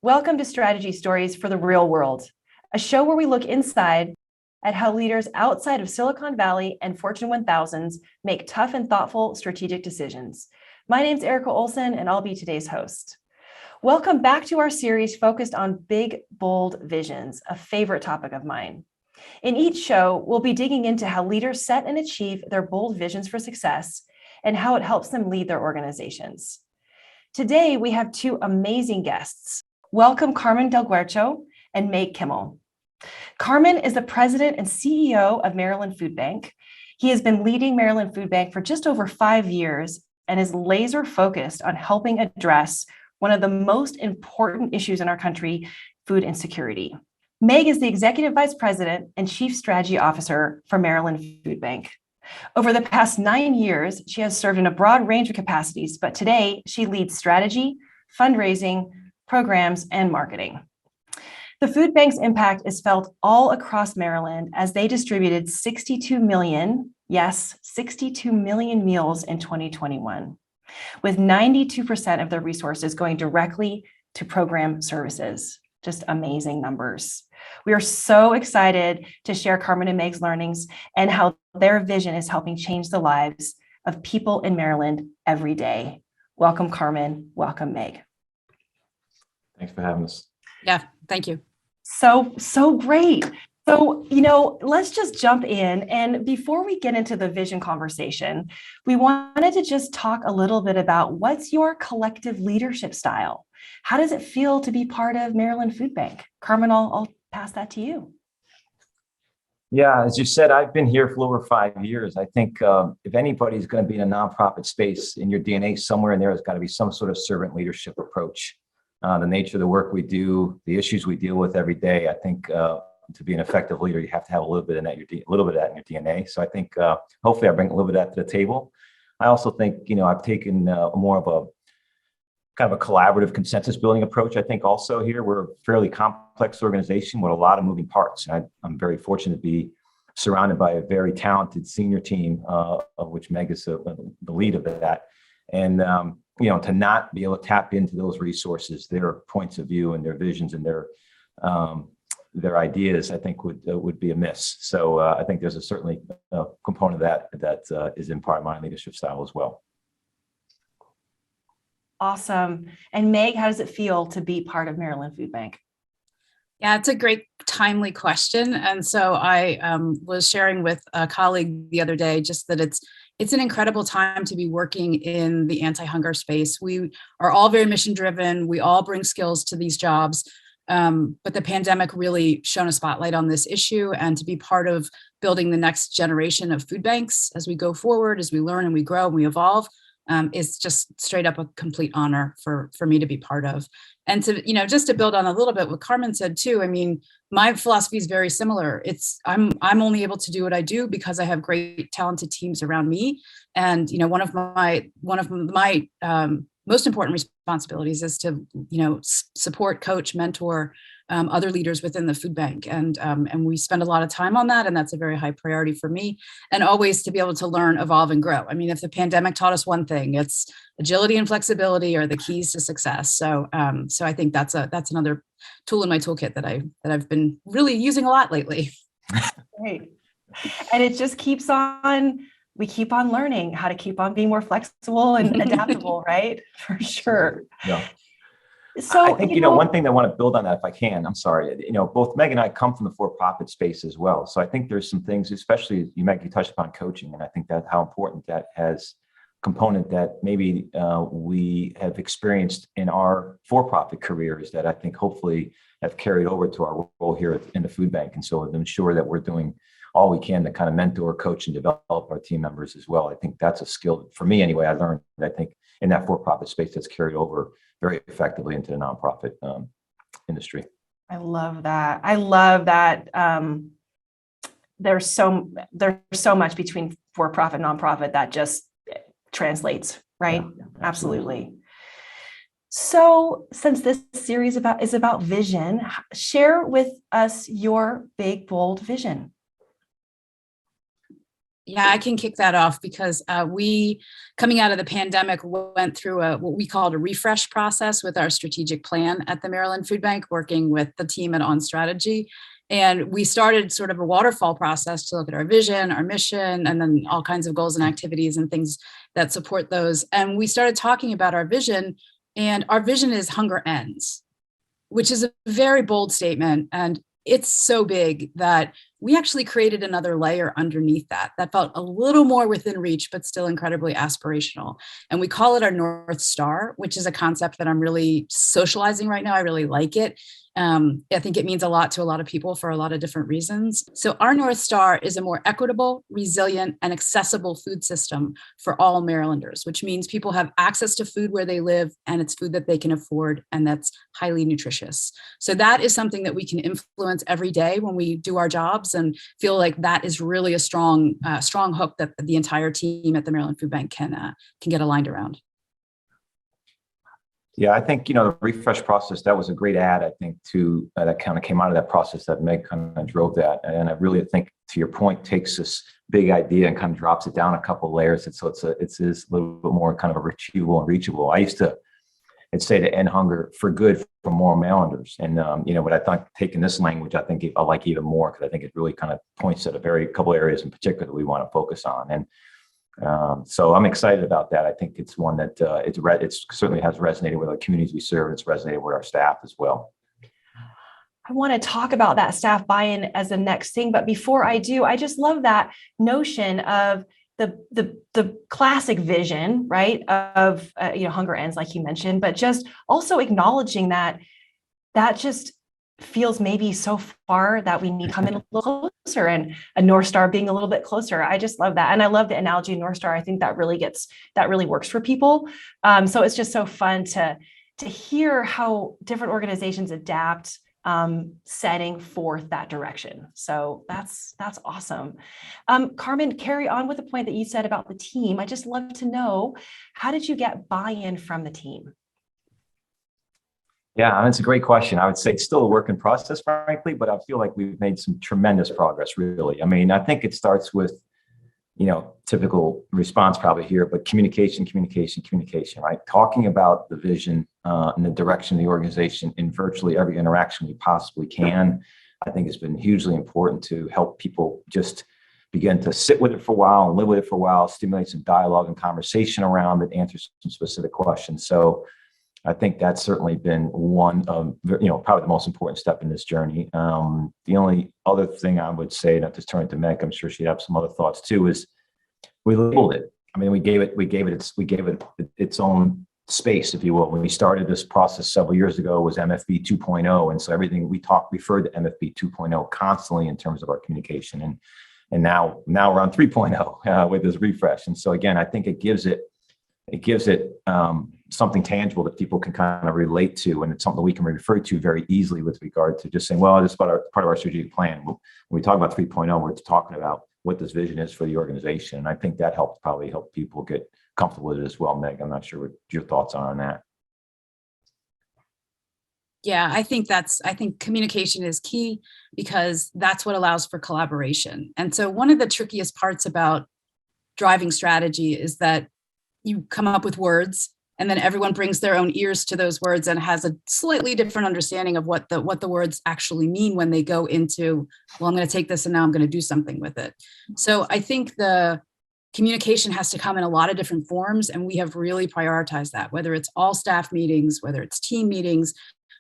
Welcome to Strategy Stories for the Real World, a show where we look inside at how leaders outside of Silicon Valley and Fortune 1000s make tough and thoughtful strategic decisions. My name's Erica Olson, and I'll be today's host. Welcome back to our series focused on big, bold visions, a favorite topic of mine. In each show, we'll be digging into how leaders set and achieve their bold visions for success and how it helps them lead their organizations. Today, we have two amazing guests. Welcome Carmen del Guercio and Meg Kimmel. Carmen is the president and CEO of Maryland Food Bank. He has been leading Maryland Food Bank for just over 5 years and is laser focused on helping address one of the most important issues in our country, food insecurity. Meg is the executive vice president and chief strategy officer for Maryland Food Bank. Over the past 9 years, she has served in a broad range of capacities, but today she leads strategy, fundraising, programs, and marketing. The food bank's impact is felt all across Maryland as they distributed 62 million, yes, 62 million meals in 2021, with 92% of their resources going directly to program services. Just amazing numbers. We are so excited to share Carmen and Meg's learnings and how their vision is helping change the lives of people in Maryland every day. Welcome, Carmen. Welcome, Meg. Thanks for having us. Yeah, thank you. So great. So, let's just jump in. And before we get into the vision conversation, we wanted to just talk a little bit about what's your collective leadership style? How does it feel to be part of Maryland Food Bank? Carmen, I'll pass that to you. Yeah, as you said, I've been here for over 5 years. I think if anybody's going to be in a nonprofit space, in your DNA, somewhere in there has got to be some sort of servant leadership approach. The nature of the work we do, the issues we deal with every day. I think to be an effective leader, you have to have a little bit of that in your DNA. So I think hopefully I bring a little bit of that to the table. I also think I've taken more of a kind of a collaborative consensus building approach. I think also here we're a fairly complex organization with a lot of moving parts. And I'm very fortunate to be surrounded by a very talented senior team, of which Meg is the lead of that. And to not be able to tap into those resources, their points of view and their visions and their ideas, I think would be a miss. So I think there's certainly a component of that is in part of my leadership style as well. Awesome. And Meg, how does it feel to be part of Maryland Food Bank? Yeah, it's a great, timely question. And so I was sharing with a colleague the other day just that it's an incredible time to be working in the anti-hunger space. We are all very mission driven. We all bring skills to these jobs. But the pandemic really shone a spotlight on this issue, and to be part of building the next generation of food banks as we go forward, as we learn and we grow and we evolve, is just straight up a complete honor for me to be part of. And to, just to build on a little bit what Carmen said too, I mean, my philosophy is very similar. I'm only able to do what I do because I have great, talented teams around me. And, one of my most important responsibilities is to, support, coach, mentor other leaders within the food bank. And we spend a lot of time on that. And that's a very high priority for me. And always to be able to learn, evolve, and grow. I mean, if the pandemic taught us one thing, it's agility and flexibility are the keys to success. So I think that's another tool in my toolkit that I've been really using a lot lately. Great. And it just keeps on. We keep on learning how to keep on being more flexible and adaptable, right? For sure. Yeah. So I think, one thing that I want to build on that, if I can, I'm sorry, both Meg and I come from the for-profit space as well. So I think there's some things, especially Meg, you touched upon coaching, and I think that how important that has component that maybe we have experienced in our for-profit careers that I think hopefully have carried over to our role here in the food bank. And so to ensure that we're doing all we can to kind of mentor, coach, and develop our team members as well. I think that's a skill for me anyway. I learned, I think, in that for-profit space that's carried over very effectively into the nonprofit industry. I love that. I love that. There's so much between for-profit and nonprofit that just translates, right? Yeah, absolutely. So since this series is about vision, share with us your big, bold vision. Yeah, I can kick that off because we, coming out of the pandemic, went through what we called a refresh process with our strategic plan at the Maryland Food Bank, working with the team at On Strategy. And we started sort of a waterfall process to look at our vision, our mission, and then all kinds of goals and activities and things that support those. And we started talking about our vision, and our vision is hunger ends, which is a very bold statement. And it's so big that we actually created another layer underneath that felt a little more within reach, but still incredibly aspirational. And we call it our North Star, which is a concept that I'm really socializing right now. I really like it. I think it means a lot to a lot of people for a lot of different reasons. So our North Star is a more equitable, resilient, and accessible food system for all Marylanders, which means people have access to food where they live, and it's food that they can afford and that's highly nutritious. So that is something that we can influence every day when we do our jobs, and feel like that is really a strong hook that the entire team at the Maryland Food Bank can get aligned around. Yeah, I think, the refresh process, that was a great add, I think, to that kind of came out of that process that Meg kind of drove that. And I really think, to your point, takes this big idea and kind of drops it down a couple of layers. And so it's a little bit more kind of achievable and reachable. I'd say to end hunger for good for more Marylanders. And, but I thought taking this language, I think I like even more, because I think it really kind of points at a couple areas in particular that we want to focus on. And so I'm excited about that. I think it's one that it certainly has resonated with the communities we serve. It's resonated with our staff as well. I want to talk about that staff buy-in as the next thing, but before I do, I just love that notion of the classic vision, right, of hunger ends, like you mentioned, but just also acknowledging that just feels maybe so far that we need to come in a little closer, and a North Star being a little bit closer. I just love that. And I love the analogy of North Star. I think that really works for people. So it's just so fun to hear how different organizations adapt, setting forth that direction. So that's awesome. Carmen, carry on with the point that you said about the team. I just love to know, how did you get buy-in from the team? Yeah, it's a great question. I would say it's still a work in process, frankly, but I feel like we've made some tremendous progress, really. I mean, I think it starts with, typical response probably here, but communication, right? Talking about the vision and the direction of the organization in virtually every interaction we possibly can, I think has been hugely important to help people just begin to sit with it for a while and live with it for a while, stimulate some dialogue and conversation around it, answer some specific questions. So I think that's certainly been one of, probably the most important step in this journey. The only other thing I would say, not just turn it to Meg, I'm sure she'd have some other thoughts too, is we labeled it. I mean, we gave it its own space, if you will. When we started this process several years ago, it was MFB 2.0. And so everything we referred to MFB 2.0 constantly in terms of our communication. And now we're on 3.0 with this refresh. And so again, I think it gives it something tangible that people can kind of relate to, and it's something we can refer to very easily with regard to just saying, well, this is part of our strategic plan. When we talk about 3.0, we're talking about what this vision is for the organization, and I think that probably help people get comfortable with it as well. Meg, I'm not sure what your thoughts are on that. Yeah, I think communication is key, because that's what allows for collaboration. And so one of the trickiest parts about driving strategy is that you come up with words, and then everyone brings their own ears to those words and has a slightly different understanding of what the words actually mean when they go into, well, I'm going to take this and now I'm going to do something with it. So I think the communication has to come in a lot of different forms, and we have really prioritized that, whether it's all staff meetings, whether it's team meetings.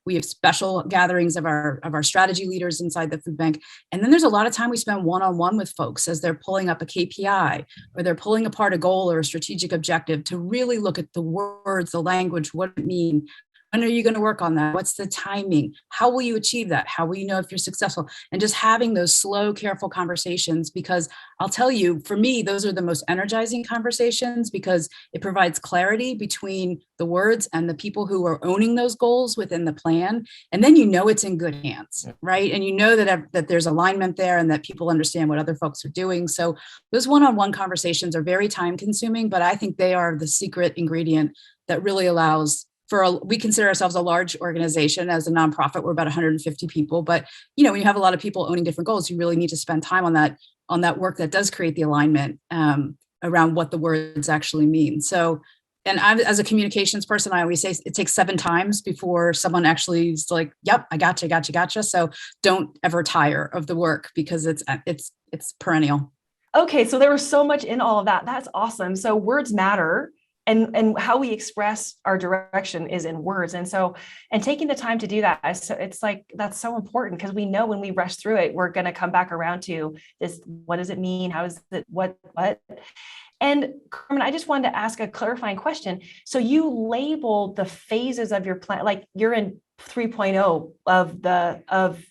We have special gatherings of our strategy leaders inside the food bank. And then there's a lot of time we spend one-on-one with folks as they're pulling up a KPI, or they're pulling apart a goal or a strategic objective, to really look at the words, the language, what it means. When are you going to work on that? What's the timing? How will you achieve that? How will you know if you're successful? And just having those slow, careful conversations, because I'll tell you, for me, those are the most energizing conversations, because it provides clarity between the words and the people who are owning those goals within the plan. And then it's in good hands, right? And that there's alignment there, and that people understand what other folks are doing. So those one-on-one conversations are very time consuming, but I think they are the secret ingredient that really allows we consider ourselves a large organization. As a nonprofit, we're about 150 people, but when you have a lot of people owning different goals, you really need to spend time on that on that work that does create the alignment around what the words actually mean. So, and I, as a communications person, I always say it takes 7 times before someone actually is like, yep, I gotcha. So don't ever tire of the work, because it's perennial. Okay, so there was so much in all of that. That's awesome. So words matter, and how we express our direction is in words. And so, and taking the time to do that, it's like, that's so important, because we know when we rush through it, we're going to come back around to this. What does it mean? How is it? What? And Carmen, I just wanted to ask a clarifying question. So you labeled the phases of your plan, like you're in 3.0 of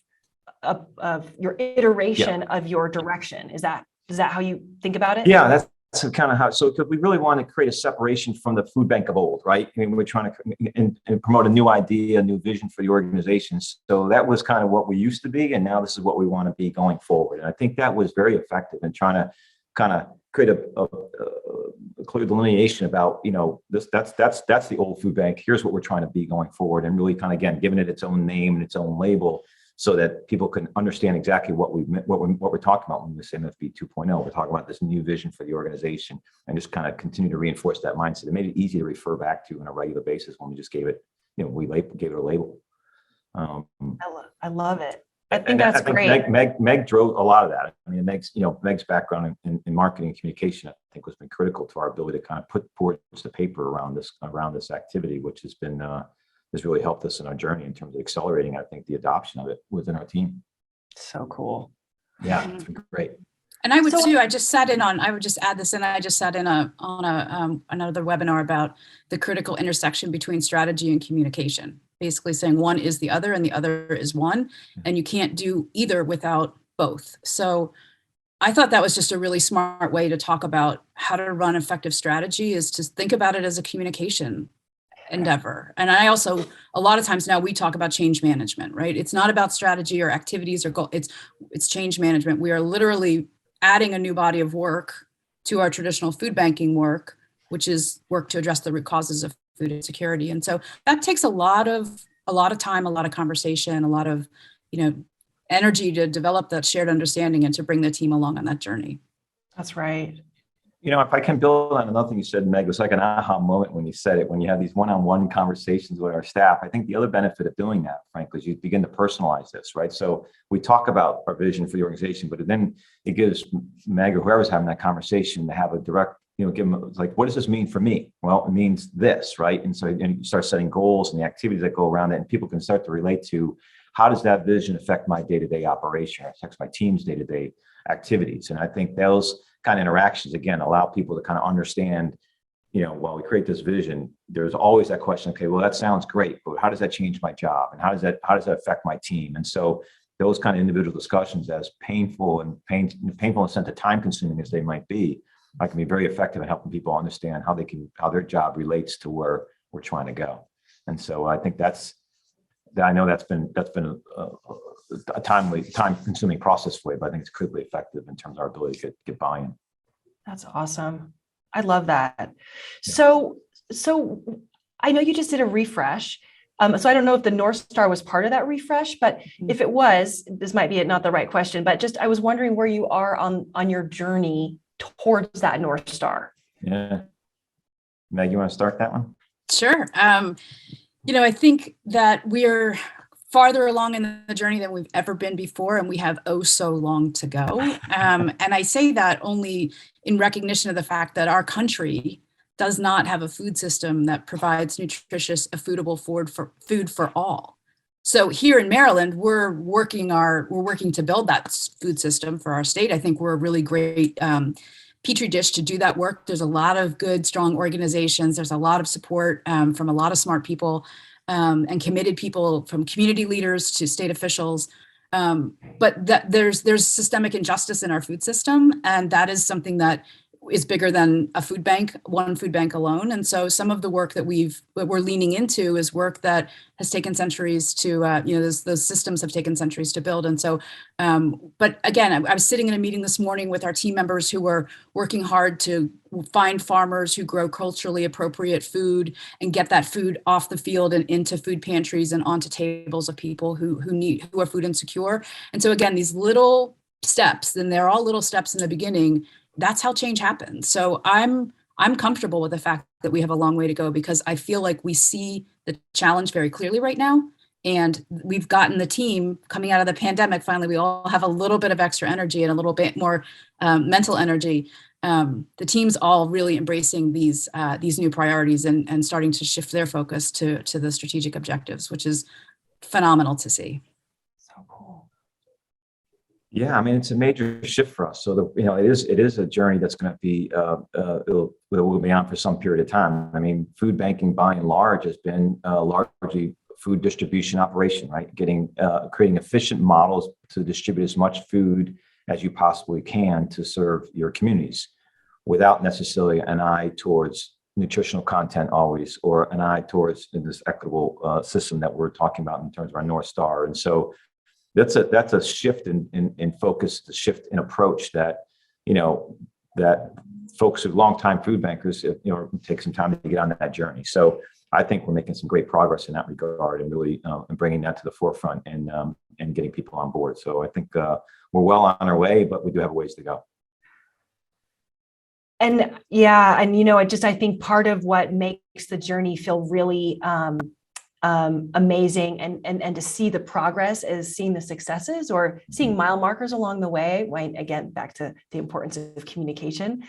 your iteration of your direction. Is that how you think about it? Yeah, that's kind of how. So, because we really want to create a separation from the food bank of old, right? I mean, we're trying to and promote a new idea, a new vision for the organization. So that was kind of what we used to be, and now this is what we want to be going forward. And I think that was very effective in trying to kind of create a clear delineation about, that's the old food bank. Here's what we're trying to be going forward, and really kind of, again, giving it its own name and its own label, so that people can understand exactly what we're talking about when we say MFB 2.0. We're talking about this new vision for the organization, and just kind of continue to reinforce that mindset. It made it easy to refer back to on a regular basis when we just gave it, we gave it a label. I love it. I think that's great. Meg drove a lot of that. I mean, Meg's background in marketing and communication, I think, has been critical to our ability to kind of put words to paper around this activity, which has been has really helped us in our journey in terms of accelerating, I think, the adoption of it within our team. So cool. Yeah, it's been great. And I would too. I just sat in on. I would just add this in. I just sat in on another webinar about the critical intersection between strategy and communication. Basically saying one is the other and the other is one, and you can't do either without both. So I thought that was just a really smart way to talk about how to run effective strategy, is to think about it as a communication endeavor. And I also, a lot of times now we talk about change management, right? It's not about strategy or activities or goal. It's change management. We are literally adding a new body of work to our traditional food banking work, which is work to address the root causes of food insecurity. And so that takes a lot of time, a lot of conversation, a lot of, energy to develop that shared understanding and to bring the team along on that journey. That's right. If I can build on another thing you said, Meg, it was like an aha moment when you said it, when you have these one-on-one conversations with our staff. I think the other benefit of doing that, frankly, is you begin to personalize this, right? So we talk about our vision for the organization, but then it gives Meg or whoever's having that conversation to have a direct, give them like, what does this mean for me? Well, it means this, right? And so you start setting goals and the activities that go around it, and people can start to relate to, how does that vision affect my day-to-day operation, or affects my team's day-to-day activities? And I think those kind of interactions, again, allow people to kind of understand, while we create this vision, there's always that question, okay, well, that sounds great, but how does that change my job? And how does that affect my team? And so those kind of individual discussions, as painful in the sense of time consuming as they might be, I can be very effective in helping people understand how their job relates to where we're trying to go. And so I think I know that's been a time-consuming process for you, but I think it's critically effective in terms of our ability to get buy-in. That's awesome. I love that. Yeah. So I know you just did a refresh. So I don't know if the North Star was part of that refresh, but if it was, this might be not the right question, but just I was wondering where you are on your journey towards that North Star. Yeah. Meg, you want to start that one? Sure. I think that we're farther along in the journey than we've ever been before, and we have so long to go. And I say that only in recognition of the fact that our country does not have a food system that provides nutritious, affordable food for all. So here in Maryland, we're working to build that food system for our state. I think we're a really great petri dish to do that work. There's a lot of good, strong organizations. There's a lot of support from a lot of smart people and committed people, from community leaders to state officials. But there's systemic injustice in our food system, and that is something that is bigger than one food bank alone. And so some of the work that we're leaning into is work that has taken centuries to, those systems have taken centuries to build. And so, but again, I was sitting in a meeting this morning with our team members who were working hard to find farmers who grow culturally appropriate food and get that food off the field and into food pantries and onto tables of people who are food insecure. And so again, these little steps, and they're all little steps in the beginning, that's how change happens. So I'm comfortable with the fact that we have a long way to go, because I feel like we see the challenge very clearly right now. And we've gotten the team coming out of the pandemic. Finally, we all have a little bit of extra energy and a little bit more mental energy. The team's all really embracing these new priorities and starting to shift their focus to the strategic objectives, which is phenomenal to see. So cool. Yeah, I mean, it's a major shift for us. So it is a journey that's going to be will be on for some period of time. I mean, food banking by and large has been largely food distribution operation, right? Creating efficient models to distribute as much food as you possibly can to serve your communities, without necessarily an eye towards nutritional content always, or an eye towards this equitable system that we're talking about in terms of our North Star. And so that's a shift in focus, the shift in approach that folks who longtime food bankers, take some time to get on that journey. So I think we're making some great progress in that regard, and really bringing that to the forefront and getting people on board. So I think we're well on our way, but we do have a ways to go. And yeah, and I think part of what makes the journey feel really amazing and to see the progress is seeing the successes or seeing mile markers along the way. Again, back to the importance of communication.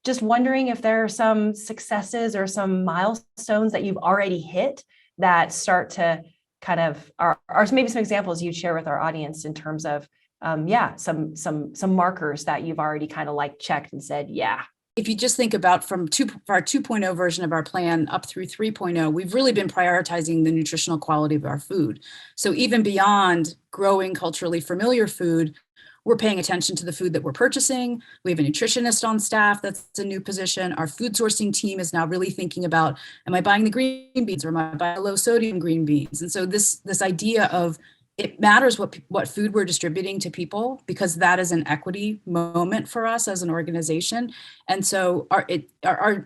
Just wondering if there are some successes or some milestones that you've already hit that start to kind of are maybe some examples you'd share with our audience in terms of some markers that you've already kind of like checked and said, yeah. If you just think about from our 2.0 version of our plan up through 3.0, we've really been prioritizing the nutritional quality of our food. So even beyond growing culturally familiar food, we're paying attention to the food that we're purchasing. We have a nutritionist on staff. That's a new position. Our food sourcing team is now really thinking about, am I buying the green beans or am I buying low sodium green beans? And so this idea of it matters what food we're distributing to people, because that is an equity moment for us as an organization. And so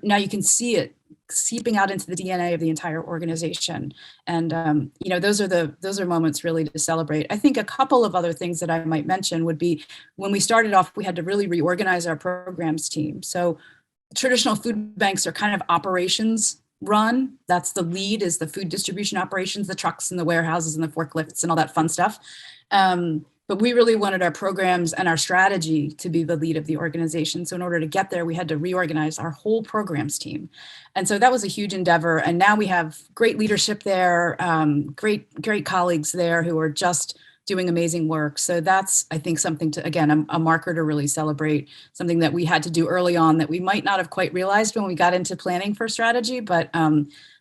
now you can see it seeping out into the DNA of the entire organization. And those are moments really to celebrate. I think a couple of other things that I might mention would be, when we started off, we had to really reorganize our programs team. So traditional food banks are kind of operations run. That's the lead, is the food distribution operations, the trucks and the warehouses and the forklifts and all that fun stuff. But we really wanted our programs and our strategy to be the lead of the organization. So in order to get there, we had to reorganize our whole programs team. And so that was a huge endeavor. And now we have great leadership there, great colleagues there who are just doing amazing work. So that's, I think, something to, again, a marker to really celebrate, something that we had to do early on that we might not have quite realized when we got into planning for strategy, but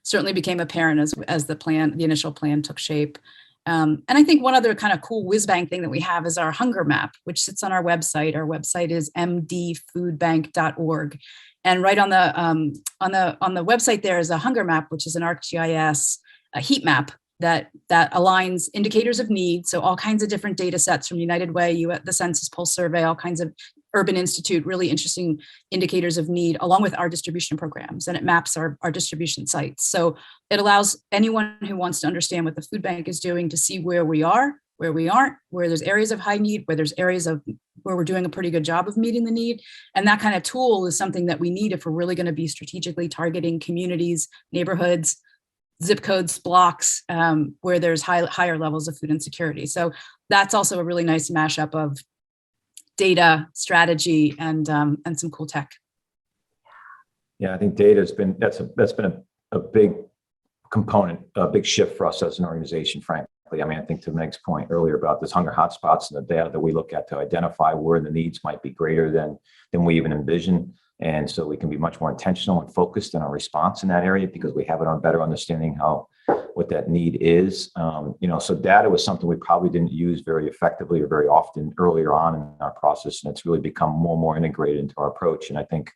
certainly became apparent as the initial plan took shape. And I think one other kind of cool whiz-bang thing that we have is our hunger map, which sits on our website. Our website is mdfoodbank.org. And right on the website there is a hunger map, which is an ArcGIS heat map that aligns indicators of need. So all kinds of different data sets from United Way, the Census Pulse Survey, all kinds of Urban Institute, really interesting indicators of need, along with our distribution programs. And it maps our distribution sites. So it allows anyone who wants to understand what the food bank is doing to see where we are, where we aren't, where there's areas of high need, where there's areas of where we're doing a pretty good job of meeting the need. And that kind of tool is something that we need if we're really going to be strategically targeting communities, neighborhoods, zip codes, blocks, where there's higher levels of food insecurity. So that's also a really nice mashup of data, strategy, and some cool tech. Yeah, I think data has been a big component, a big shift for us as an organization, frankly. I mean, I think to Meg's point earlier about this hunger hotspots and the data that we look at to identify where the needs might be greater than we even envision. And so we can be much more intentional and focused in our response in that area, because we have it on better understanding what that need is. So data was something we probably didn't use very effectively or very often earlier on in our process. And it's really become more and more integrated into our approach. And I think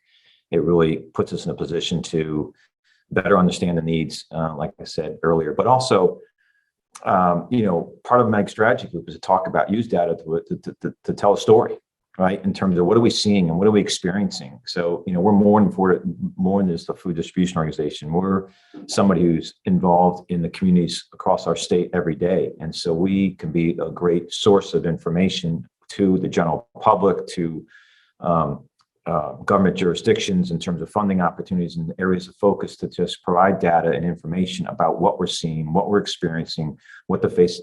it really puts us in a position to better understand the needs, like I said earlier, but also, part of Meg's strategy group is to use data to tell a story, right? In terms of what are we seeing and what are we experiencing? So, we're more than just a food distribution organization. We're somebody who's involved in the communities across our state every day. And so we can be a great source of information to the general public, to government jurisdictions in terms of funding opportunities and areas of focus, to just provide data and information about what we're seeing, what we're experiencing, what the face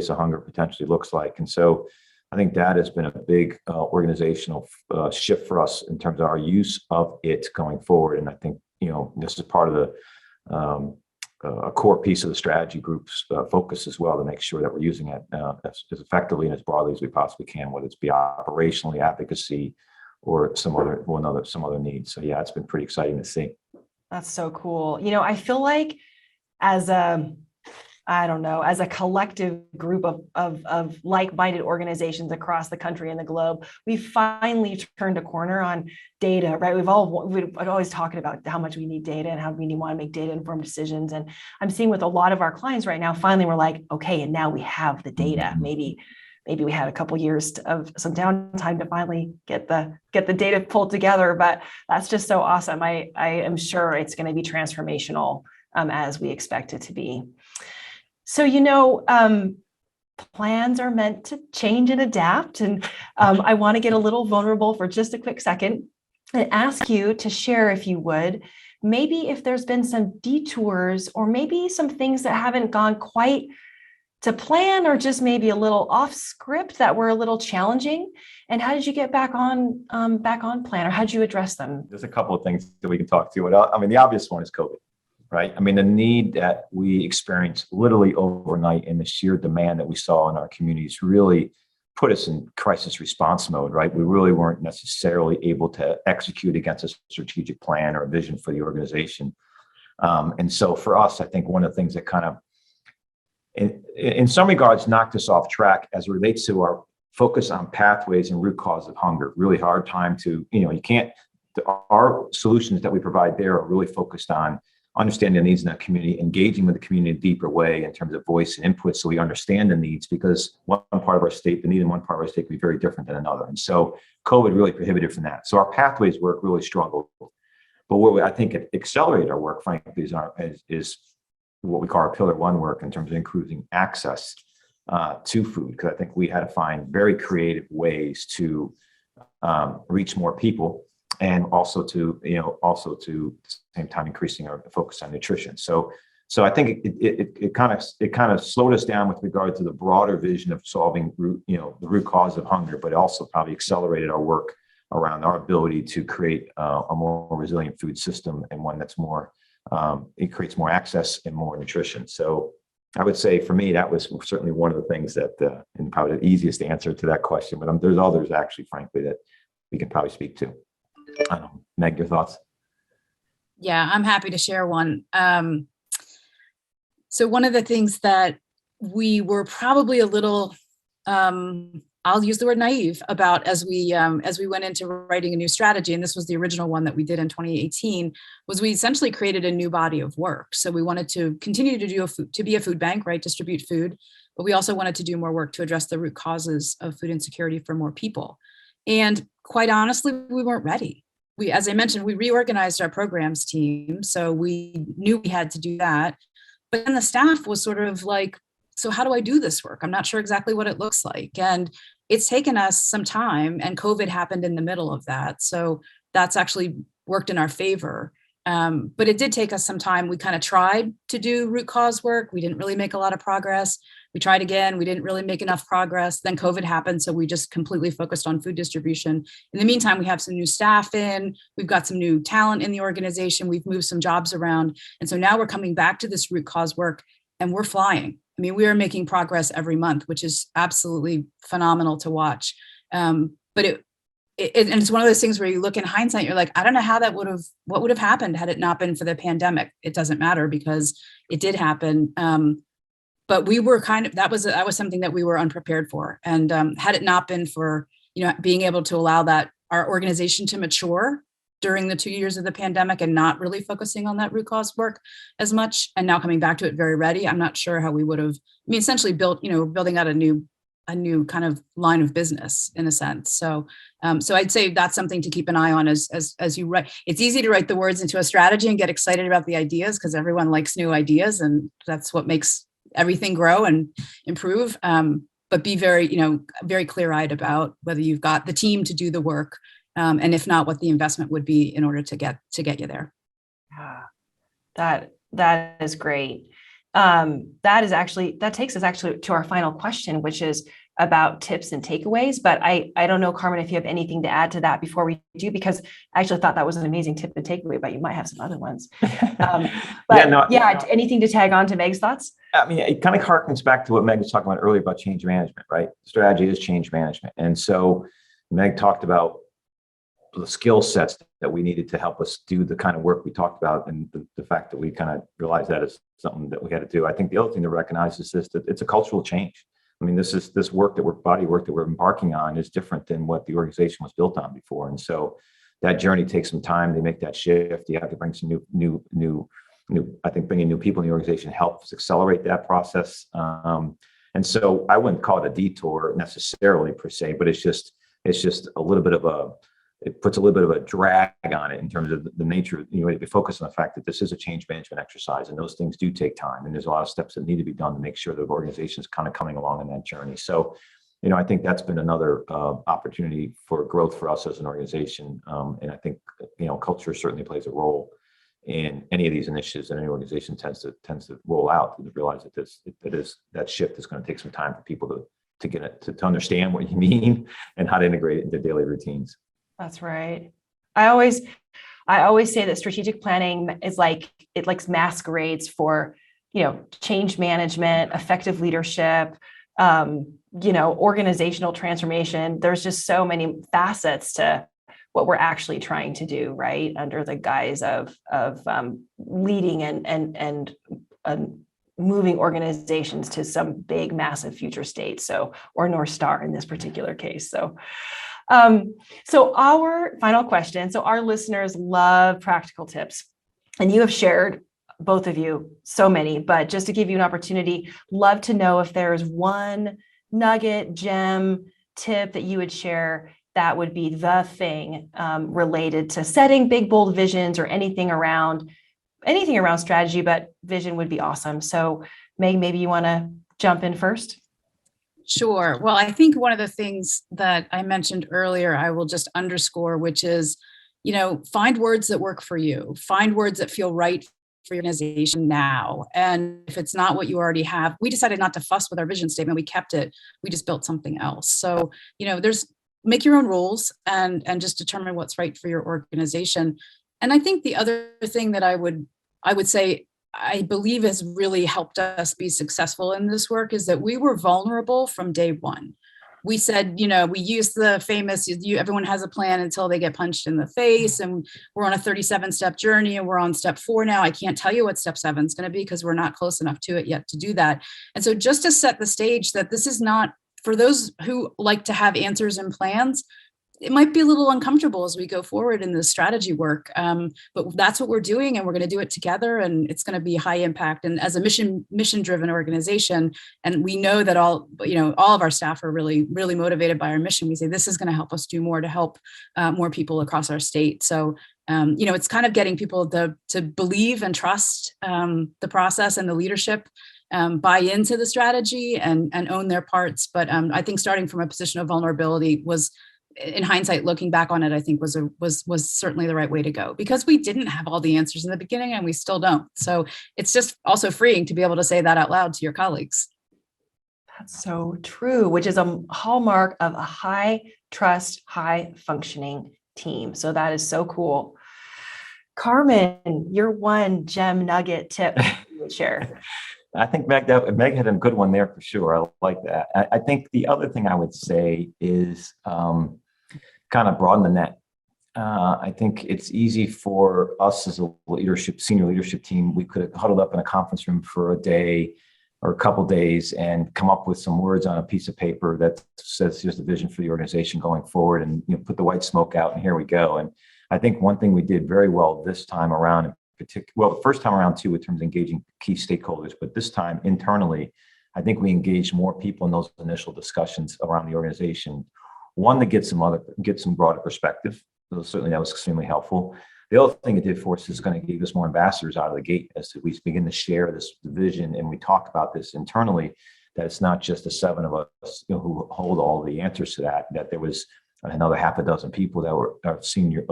of hunger potentially looks like. And so I think that has been a big organizational shift for us in terms of our use of it going forward. And I think, this is part of the a core piece of the strategy group's focus as well, to make sure that we're using it as effectively and as broadly as we possibly can, whether it's be operationally, advocacy, or some other needs. So yeah, it's been pretty exciting to see. That's so cool. I feel like as a collective group of like-minded organizations across the country and the globe, we've finally turned a corner on data, right? We're always talking about how much we need data and how we want to make data-informed decisions. And I'm seeing with a lot of our clients right now, finally we're like, okay, and now we have the data. Maybe we had a couple years of some downtime to finally get the data pulled together, but that's just so awesome. I am sure it's going to be transformational as we expect it to be. So, plans are meant to change and adapt. And I want to get a little vulnerable for just a quick second and ask you to share, if you would, maybe if there's been some detours or maybe some things that haven't gone quite to plan, or just maybe a little off script that were a little challenging. And how did you get back on plan, or how did you address them? There's a couple of things that we can talk to. The obvious one is COVID. Right. The need that we experienced literally overnight and the sheer demand that we saw in our communities really put us in crisis response mode. Right. We really weren't necessarily able to execute against a strategic plan or a vision for the organization. And so for us, I think one of the things that kind of, in some regards, knocked us off track as it relates to our focus on pathways and root cause of hunger. Really hard time to, our solutions that we provide there are really focused on understanding the needs in that community, engaging with the community in a deeper way in terms of voice and input, so we understand the needs, because one part of our state, the need in one part of our state can be very different than another. And so COVID really prohibited from that. So our pathways work really struggled. But what I think it accelerated our work, frankly, is what we call our pillar one work in terms of improving access to food, because I think we had to find very creative ways to reach more people, and also to at the same time increasing our focus on nutrition. So I think it kind of slowed us down with regard to the broader vision of solving the root cause of hunger, but it also probably accelerated our work around our ability to create a more resilient food system, and one that's more it creates more access and more nutrition. So I would say for me, that was certainly one of the things that, and probably the easiest answer to that question, but there's others actually, frankly, that we can probably speak to. Meg, your thoughts? Yeah, I'm happy to share one. So one of the things that we were probably a little, I'll use the word naive about as we went into writing a new strategy, and this was the original one that we did in 2018, was we essentially created a new body of work. So we wanted to continue to be a food bank, right, distribute food, but we also wanted to do more work to address the root causes of food insecurity for more people. And quite honestly, we weren't ready. As I mentioned, we reorganized our programs team. So we knew we had to do that. But then the staff was sort of like, so how do I do this work? I'm not sure exactly what it looks like. And it's taken us some time, and COVID happened in the middle of that. So that's actually worked in our favor. But it did take us some time. We kind of tried to do root cause work. We didn't really make a lot of progress. We tried again. We didn't really make enough progress. Then COVID happened. So we just completely focused on food distribution. In the meantime, we have some new staff in. We've got some new talent in the organization. We've moved some jobs around. And so now we're coming back to this root cause work, and we're flying. I mean, we are making progress every month, which is absolutely phenomenal to watch. But it's one of those things where you look in hindsight, you're like, I don't know what would have happened had it not been for the pandemic. It doesn't matter because it did happen. But we were that was something that we were unprepared for. And had it not been for, being able to allow our organization to mature during the 2 years of the pandemic and not really focusing on that root cause work as much, and now coming back to it very ready, I'm not sure how we would have, essentially building out a new kind of line of business in a sense. So I'd say that's something to keep an eye on as you write. It's easy to write the words into a strategy and get excited about the ideas because everyone likes new ideas, and that's what makes everything grow and improve. but be very, very clear-eyed about whether you've got the team to do the work, and if not, what the investment would be in order to get you there. Yeah, that is great. That takes us actually to our final question, which is about tips and takeaways. But I don't know, Carmen, if you have anything to add to that before we do, because I actually thought that was an amazing tip and takeaway, but you might have some other ones. Anything to tag on to Meg's thoughts? I mean, it kind of harkens back to what Meg was talking about earlier about change management, right? Strategy is change management. And so Meg talked about the skill sets that we needed to help us do the kind of work we talked about, and the fact that we kind of realized that is something that we had to do. I think the other thing to recognize is that it's a cultural change. I mean, this body work that we're embarking on is different than what the organization was built on before. And so that journey takes some time to make that shift. You have to bring some new, I think bringing new people in the organization helps accelerate that process. And so I wouldn't call it a detour necessarily per se, but it's just a little bit of it puts a little bit of a drag on it in terms of the nature. We focus on the fact that this is a change management exercise, and those things do take time. And there's a lot of steps that need to be done to make sure the organization is kind of coming along in that journey. So, I think that's been another opportunity for growth for us as an organization. And I think, culture certainly plays a role in any of these initiatives that any organization tends to roll out, to realize that that shift is going to take some time for people to get it, to understand what you mean and how to integrate it into daily routines. That's right. I always say that strategic planning is it masquerades for, change management, effective leadership, organizational transformation. There's just so many facets to what we're actually trying to do, right? Under the guise of leading and moving organizations to some big, massive future state. Or North Star in this particular case. So our final question. So our listeners love practical tips, and you have shared, both of you, so many, but just to give you an opportunity, love to know if there's one nugget, gem, tip that you would share that would be the thing related to setting big, bold visions or anything around strategy, but vision would be awesome. So Meg, maybe you want to jump in first? Sure. Well, I think one of the things that I mentioned earlier, I will just underscore, which is, find words that work for you, find words that feel right for your organization now. And if it's not what you already have, we decided not to fuss with our vision statement. We kept it. We just built something else. So, make your own rules and just determine what's right for your organization. And I think the other thing that I would say, I believe has really helped us be successful in this work is that we were vulnerable from day one. We said, we used the famous, everyone has a plan until they get punched in the face. And we're on a 37-step journey and we're on step 4 now. I can't tell you what step 7 is going to be because we're not close enough to it yet to do that. And so just to set the stage that this is not for those who like to have answers and plans, it might be a little uncomfortable as we go forward in the strategy work, but that's what we're doing, and we're going to do it together, and it's going to be high impact. And as a mission-driven organization, and we know that all of our staff are really, really motivated by our mission. We say this is going to help us do more to help more people across our state. So, it's kind of getting people to believe and trust the process and the leadership. Buy into the strategy and own their parts. But I think starting from a position of vulnerability was, in hindsight, looking back on it, I think was certainly the right way to go, because we didn't have all the answers in the beginning and we still don't. So it's just also freeing to be able to say that out loud to your colleagues. That's so true, which is a hallmark of a high trust, high functioning team. So that is so cool. Carmen, your one gem nugget tip you would share. I think Meg had a good one there for sure. I like that. I think the other thing I would say is kind of broaden the net. I think it's easy for us as a senior leadership team. We could have huddled up in a conference room for a day or a couple of days and come up with some words on a piece of paper that says here's the vision for the organization going forward, and put the white smoke out and here we go. And I think one thing we did very well this time around, the first time around too, in terms of engaging key stakeholders, but this time internally, I think we engaged more people in those initial discussions around the organization. One, to get some broader perspective. So certainly that was extremely helpful. The other thing it did for us is going to give us more ambassadors out of the gate as we begin to share this vision and we talk about this internally. that it's not just the seven of us, who hold all the answers to that, that there was another half a dozen people that were senior,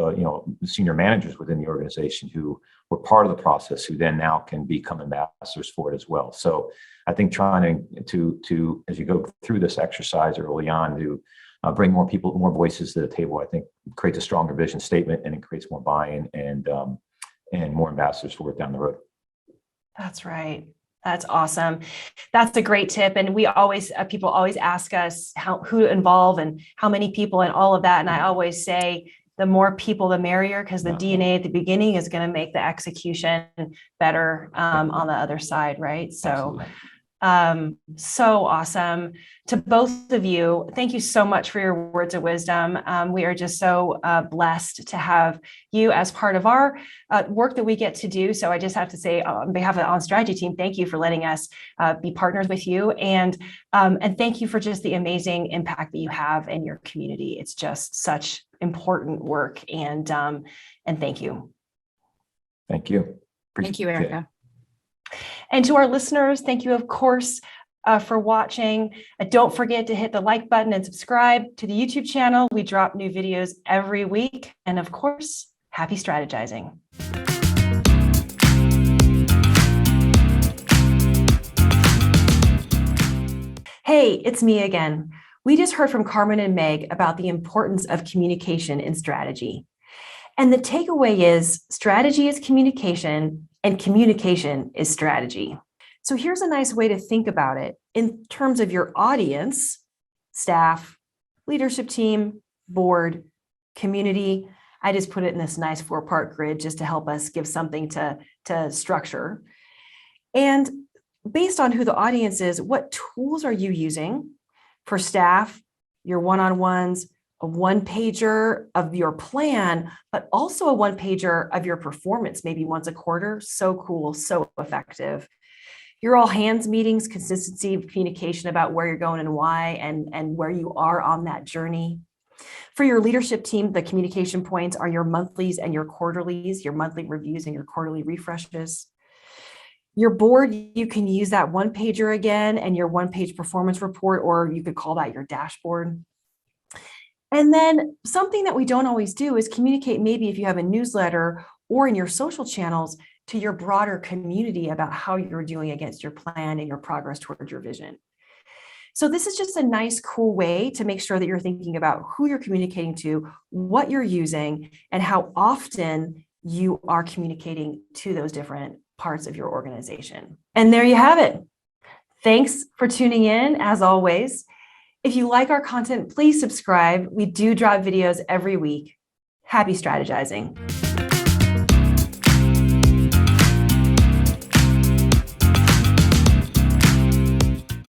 senior managers within the organization who were part of the process, who then now can become ambassadors for it as well. So I think trying to as you go through this exercise early on, to bring more people, more voices to the table, I think creates a stronger vision statement, and it creates more buy-in and more ambassadors for it down the road. That's right. That's awesome. That's a great tip. And we always, people always ask us who to involve and how many people and all of that. And I always say, the more people, the merrier, because the DNA at the beginning is going to make the execution better on the other side, right? So, so awesome. To both of you, thank you so much for your words of wisdom. We are just so blessed to have you as part of our work that we get to do. So I just have to say, on behalf of the On Strategy team, thank you for letting us be partners with you, and thank you for just the amazing impact that you have in your community. It's just such important work, and thank you. Thank you. Thank you, Erica. And to our listeners, thank you, of course, for watching. Don't forget to hit the like button and subscribe to the YouTube channel. We drop new videos every week. And of course, happy strategizing. Hey, it's me again. We just heard from Carmen and Meg about the importance of communication in strategy. And the takeaway is strategy is communication, and communication is strategy. So here's a nice way to think about it in terms of your audience, staff, leadership team, board, community. I just put it in this nice 4-part grid just to help us give something to structure. And based on who the audience is, what tools are you using for staff, your one-on-ones, a one-pager of your plan, but also a one-pager of your performance, maybe once a quarter. So cool, so effective. Your all hands meetings, consistency of communication about where you're going and why, and where you are on that journey. For your leadership team, the communication points are your monthlies and your quarterlies, your monthly reviews and your quarterly refreshes. Your board, you can use that one-pager again and your one-page performance report, or you could call that your dashboard. And then something that we don't always do is communicate, maybe if you have a newsletter or in your social channels, to your broader community about how you're doing against your plan and your progress towards your vision. So this is just a nice, cool way to make sure that you're thinking about who you're communicating to, what you're using, and how often you are communicating to those different parts of your organization. And there you have it. Thanks for tuning in, as always. If you like our content, please subscribe. We do drop videos every week. Happy strategizing.